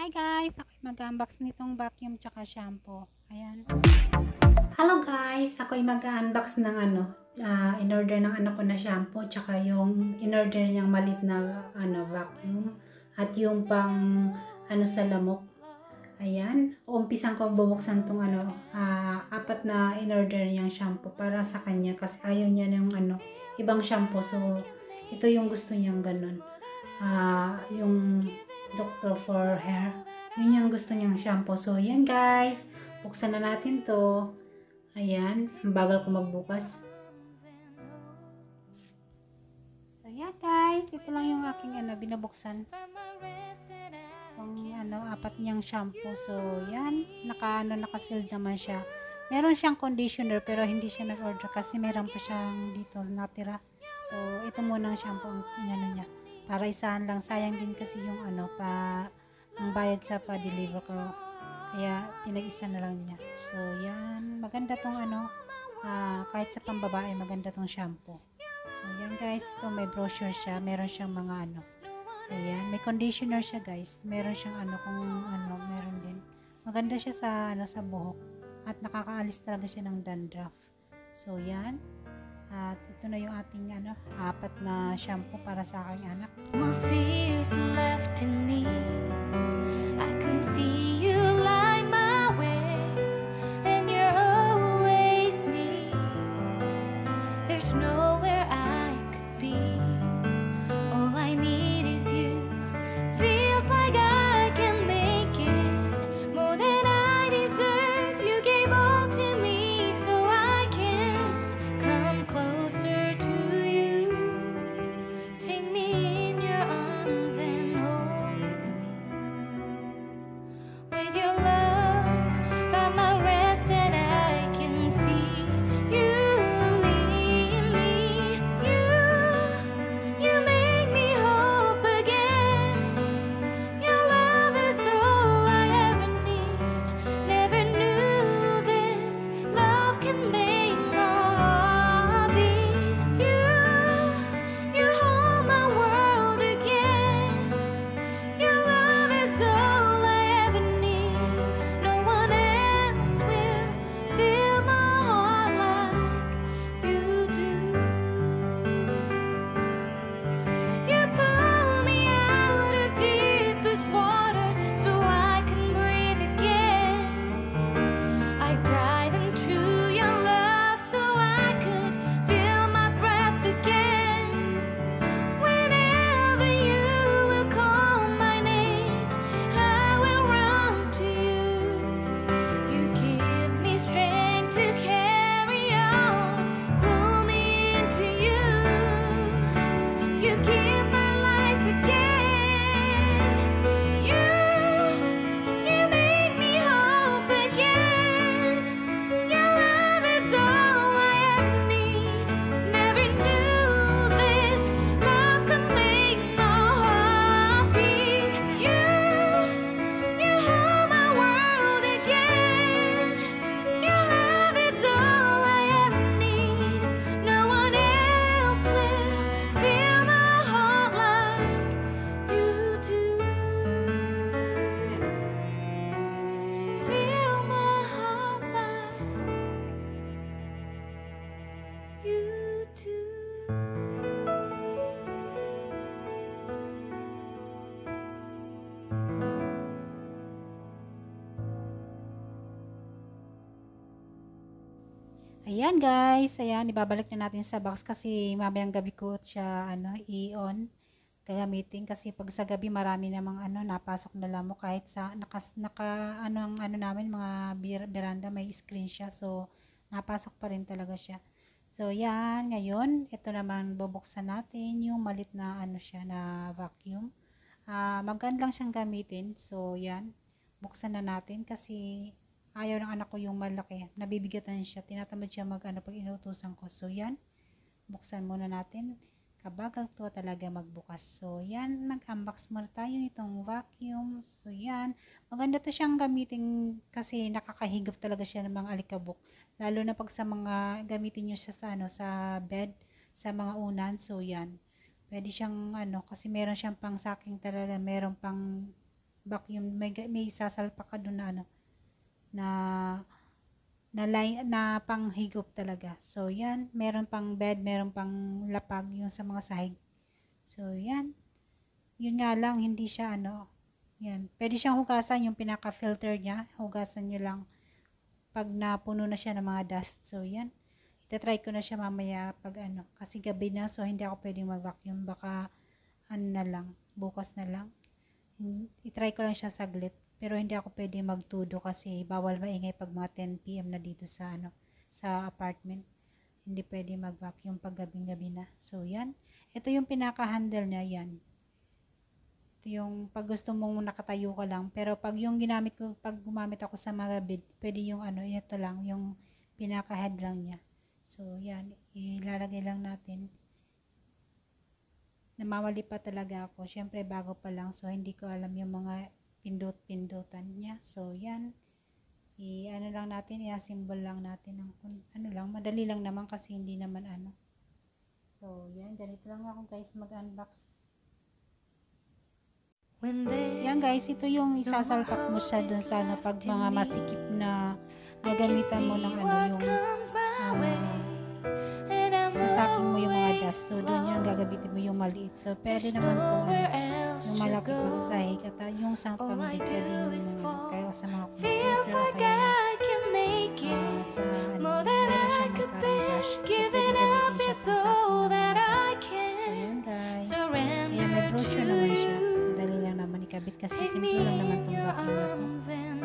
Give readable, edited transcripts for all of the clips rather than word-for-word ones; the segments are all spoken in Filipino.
Hi guys! Ako'y mag-unbox nitong vacuum tsaka shampoo. Ayan. Hello guys! Ako'y mag-unbox ng in-order ng anak ko na shampoo tsaka yung in-order niyang malit na vacuum at yung pang sa lamok. Ayan. Umpisan ko bubuksan tong apat na in-order niyang shampoo para sa kanya kasi ayaw niya ng ibang shampoo. So, ito yung gusto niyang ganun. Yung Doctor for Hair. Yun yung gusto niyang shampoo. So, yan guys. Buksan na natin to. Ayan. Ang bagal ko magbukas. So, yan guys. Ito lang yung aking binubuksan. Itong apat niyang shampoo. So, yan. Naka-sealed naman siya. Meron siyang conditioner pero hindi siya nag-order kasi meron pa siyang dito natira. So, ito muna ang shampoo ang niya. Para isahan lang. Sayang din kasi yung ang bayad sa pa-deliver ko. Kaya pinag-isa na lang niya. So, yan. Maganda tong kahit sa pambabae, maganda tong shampoo. So, yan guys. Ito may brochure siya. Meron siyang mga ayan. May conditioner siya guys. Meron siyang meron din. Maganda siya sa buhok. At nakakaalis talaga siya ng dandruff. So, yan. At ito na yung ating apat na shampoo para sa aking anak. My fears left in me. I can see you light my way, and you're always near. There's nowhere I could be. All I need is you. Feels like I can make it more than I deserve. You gave all to me, so I can come closer to you. Take me in your arms and hold me. With your love, find my rest and I can see you lead me. You make me hope again. Your love is all I ever need. Never knew this love can make my heart beat. You hold my world again. Your love is all I ever need. No one else will fill my heart like you do. You pull me out of deepest water so I can breathe again. I dive into your love so I could feel my breath again. Whenever you will call my name, I will run to you. You give me strength to carry on. Pull me into you. You give my life again. You make me hope again. Your love is all I ever need. Never knew this love could make my heart beat. You hold my world again. Your love is all I ever need. No one else will fill my heart like you do. Fill my heart like you do. Ayan guys. Ayan. Ibabalik na natin sa box kasi mamayang gabi ko siya i-on. Gagamitin kasi pag sa gabi marami namang napasok na lamok kahit sa namin mga veranda may screen siya. So, napasok pa rin talaga siya. So, yan. Ngayon, ito naman bubuksan natin yung malit na siya na vacuum. Maganda lang siyang gamitin. So, yan. Buksan na natin kasi ayaw ng anak ko yung malaki. Nabibigatan siya. Tinatamad siya pag inutusan ko. So, yan. Buksan muna natin. Kabagal to talaga magbukas. So, yan. Mag-unbox muna tayo nitong vacuum. So, yan. Maganda to siyang gamitin kasi nakakahigop talaga siya ng mga alikabok. Lalo na pag sa mga gamitin nyo siya sa bed, sa mga unan. So, yan. Pwede siyang kasi meron siyang pang saking talaga. Meron pang vacuum, may sasalpak ka doon na ano, na na panghigop talaga. So yan, meron pang bed, meron pang lapag yung sa mga sahig. So yan, yun nga lang, hindi siya ano, yan. Pwede siyang hugasan, yung pinaka-filter niya, hugasan nyo lang pag napuno na siya ng mga dust. So yan, itatry ko na siya mamaya pag ano, kasi gabi na, so hindi ako pwedeng mag-vacuum, baka ano na lang, bukas na lang. I-try ko lang siya saglit, pero hindi ako pwedeng magtudo kasi bawal maingay pag mga 10 PM na dito sa ano, sa apartment. Hindi pwede mag-vacuum pag gabing-gabi na. So yan, ito yung pinaka-handle niya, yan. Yung pag gusto mong nakatayo ka lang, pero pag yung ginamit ko, pag gumamit ako sa mga bed, pwede yung ano, ito lang, yung pinaka-head lang niya. So yan, ilalagay lang natin. Namamali pa talaga ako, syempre bago pa lang, so hindi ko alam yung mga pindot-pindutan niya. So yan, ano lang natin, i-assemble lang natin ng ano lang, madali lang naman kasi hindi naman ano. So yan, ganito lang ako guys mag-unbox. Yan guys, ito yung isasalpak mo siya dun sa ano, pag mga masikip na gagamitan mo ng ano, yung sasaking mo yung mga dust. So dun yan, gagamitin mo yung maliit. So pwede naman itong ano, yung malaki pang sahig at yung sampang di pwede yung kaya sa mga computer o kaya sa ano, meron siyang parang brush. So pwede gamitin siya pang saking ng mga dust. So yan guys, ayan, may brochure naman siya. Ikabit kasi simple lang naman itong vacuum na to.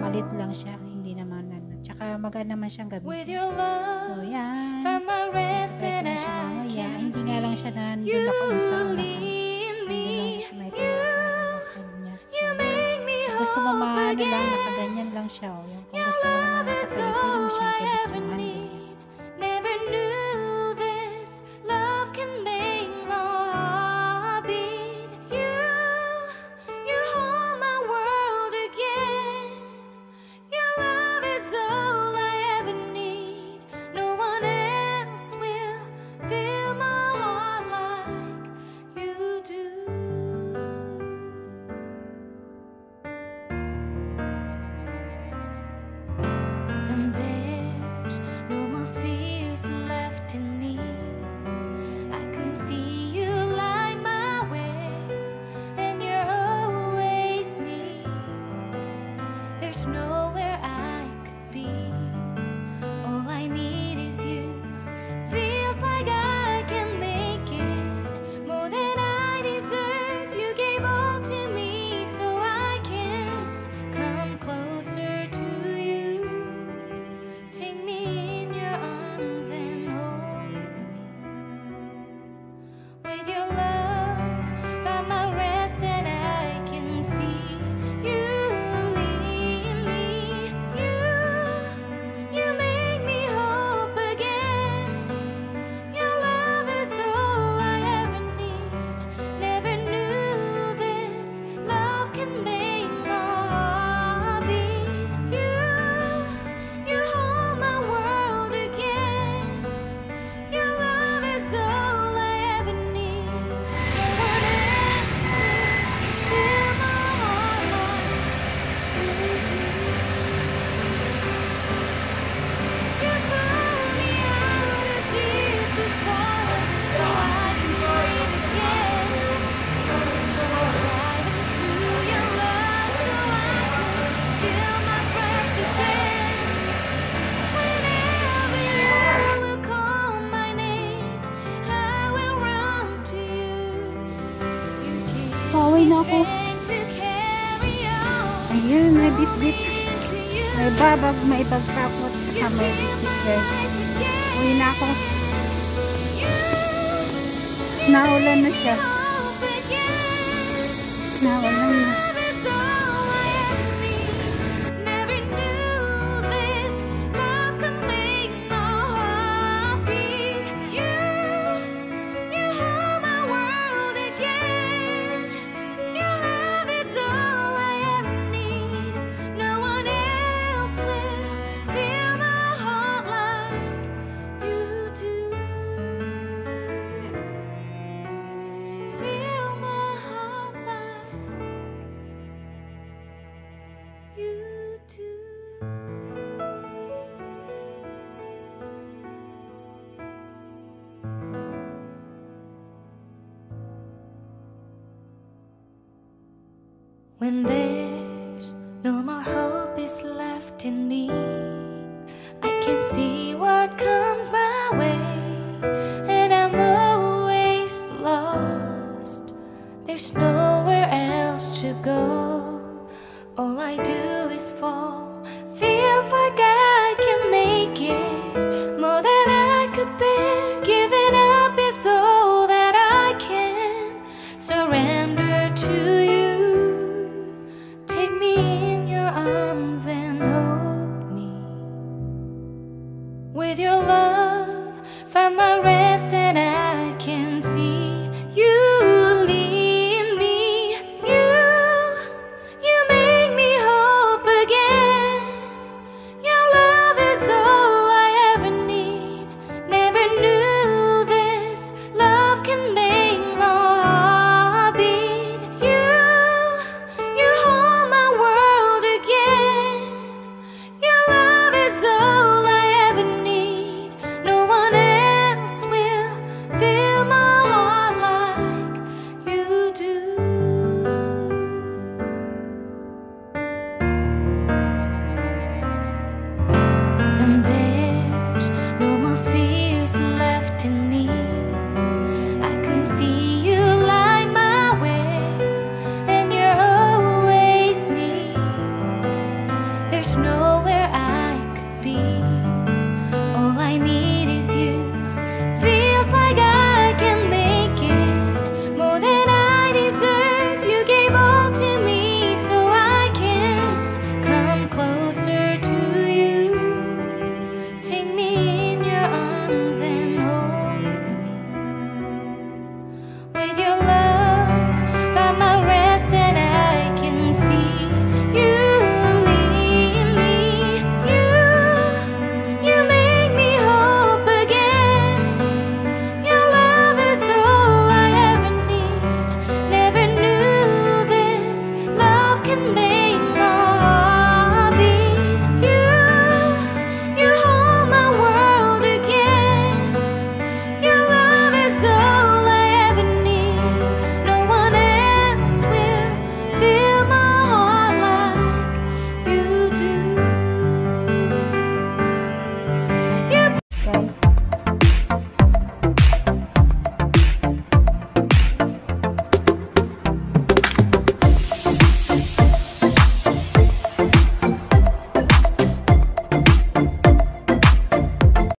Malit lang siya, hindi naman ano. Tsaka maganda naman siyang gamitin. So yan, i-try ko na siya mamaya. Hindi nga lang siya na nandun nakaunsa unahan. Nandun lang siya sa may pinaka-vacuum niya. So kung gusto mo maano lang, nakaganyan lang siya. O, yung kung gusto mo naman nakatayo, pwede mo siya ikabit yung handle niya. Pauwi na ako. Ayan, may bit-bit. May babag, may bagtakot. Saka may bit-bit guys. Uwi na ako. Naulan na siya. Naulan na. you do. When there's no more hope is left in me, I can see what comes my way, and I'm always lost. There's nowhere else to go. All I do is fall. Feels like I can make it more than I could bear. Giving up is all that I can surrender to you. Take me